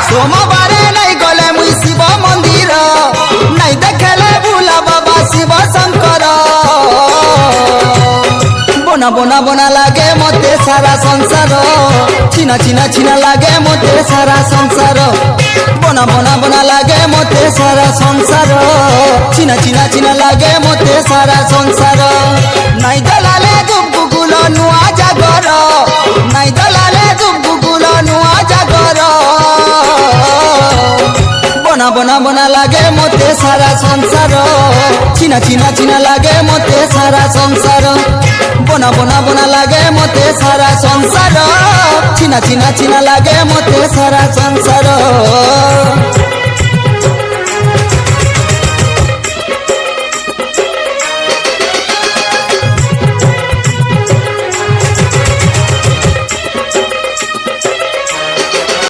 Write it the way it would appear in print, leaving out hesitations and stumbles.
सोमवारे नहीं गले मुई शिव मंदिर नहीं देखले भूला बाबा शिव शंकर बोना बोना बोना लागे मते सारा संसार चिना चिना चिना लागे मते सारा संसार बोना बोना बोना लागे मते सारा संसार चिना चिना चिना लागे मते सारा संसार नहीं दलाले दुब गुगुल नुआ जागर नहीं दलाले दुब गुगुल नुआ जागर बोना बोना बोना लागे मते सारा संसार चिना चिना चिना लागे मते सारा संसार बोना बोना बोना लागे मते सारा संसार चिना चिना चिना लागे मते सारा संसार।